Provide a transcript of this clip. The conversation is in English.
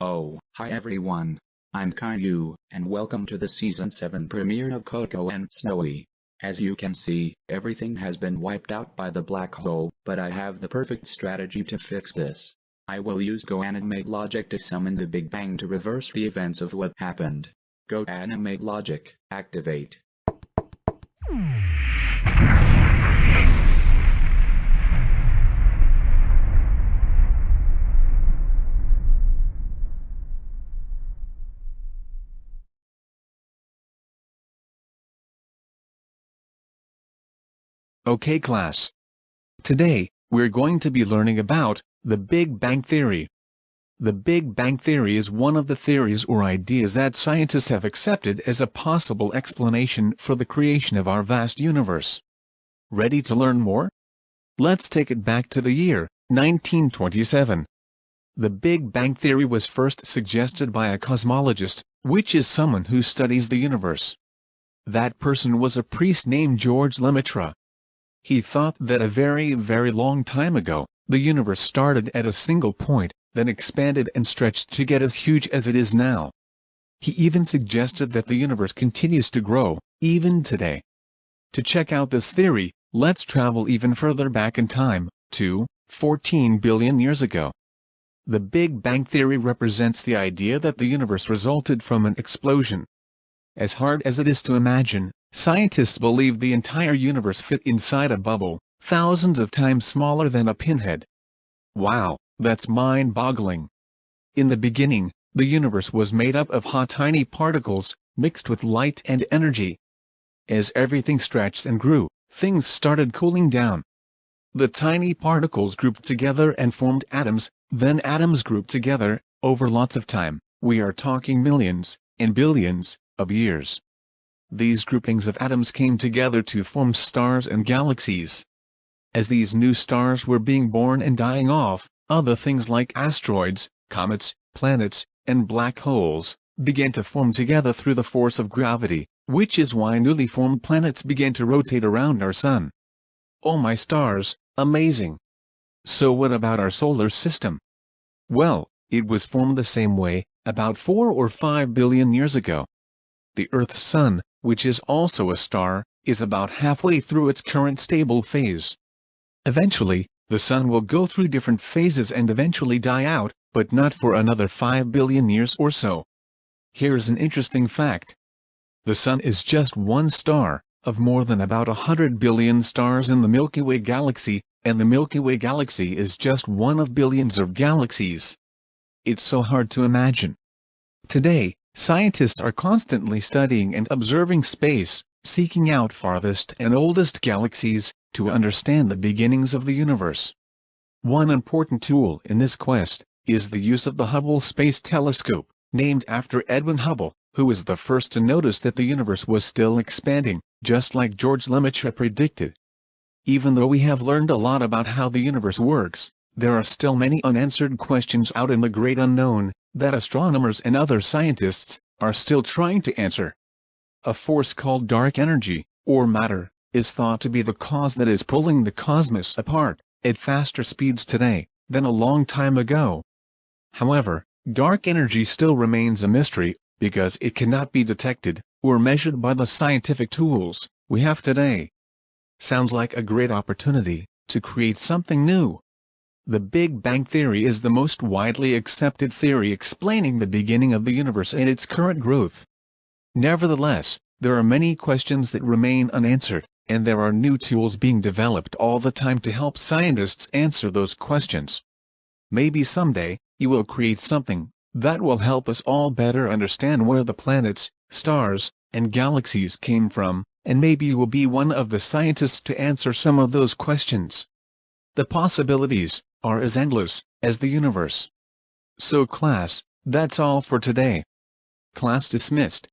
Oh, hi everyone. I'm Caillou, and welcome to the Season 7 premiere of Choco and Snowy. As you can see, everything has been wiped out by the black hole, but I have the perfect strategy to fix this. I will use Go Animate Logic to summon the Big Bang to reverse the events of what happened. Go Animate Logic, activate. Okay class. Today, we're going to be learning about the Big Bang Theory. The Big Bang Theory is one of the theories or ideas that scientists have accepted as a possible explanation for the creation of our vast universe. Ready to learn more? Let's take it back to the year 1927. The Big Bang Theory was first suggested by a cosmologist, which is someone who studies the universe. That person was a priest named George Lemaitre. He thought that a very long time ago, the universe started at a single point, then expanded and stretched to get as huge as it is now. He even suggested that the universe continues to grow, even today. To check out this theory, let's travel even further back in time, to 14 billion years ago. The Big Bang Theory represents the idea that the universe resulted from an explosion. As hard as it is to imagine, scientists believe the entire universe fit inside a bubble, thousands of times smaller than a pinhead. Wow, that's mind-boggling. In the beginning, the universe was made up of hot tiny particles, mixed with light and energy. As everything stretched and grew, things started cooling down. The tiny particles grouped together and formed atoms, then atoms grouped together, over lots of time, we are talking millions, and billions, of years. These groupings of atoms came together to form stars and galaxies. As these new stars were being born and dying off, other things like asteroids, comets, planets, and black holes, began to form together through the force of gravity, which is why newly formed planets began to rotate around our sun. Oh my stars, amazing! So what about our solar system? Well, it was formed the same way, about 4 or 5 billion years ago. The Earth's sun, which is also a star, is about halfway through its current stable phase. Eventually, the sun will go through different phases and eventually die out, but not for another 5 billion years or so. Here's an interesting fact. The sun is just one star, of more than about 100 billion stars in the Milky Way galaxy, and the Milky Way galaxy is just one of billions of galaxies. It's so hard to imagine. Today, scientists are constantly studying and observing space, seeking out farthest and oldest galaxies, to understand the beginnings of the universe. One important tool in this quest is the use of the Hubble Space Telescope, named after Edwin Hubble, who was the first to notice that the universe was still expanding, just like George Lemaitre predicted. Even though we have learned a lot about how the universe works, there are still many unanswered questions out in the great unknown, that astronomers and other scientists are still trying to answer. A force called dark energy, or matter, is thought to be the cause that is pulling the cosmos apart, at faster speeds today, than a long time ago. However, dark energy still remains a mystery, because it cannot be detected, or measured by the scientific tools we have today. Sounds like a great opportunity to create something new. The Big Bang Theory is the most widely accepted theory explaining the beginning of the universe and its current growth. Nevertheless, there are many questions that remain unanswered, and there are new tools being developed all the time to help scientists answer those questions. Maybe someday, you will create something that will help us all better understand where the planets, stars, and galaxies came from, and maybe you will be one of the scientists to answer some of those questions. The possibilities are as endless as the universe. So class, that's all for today. Class dismissed.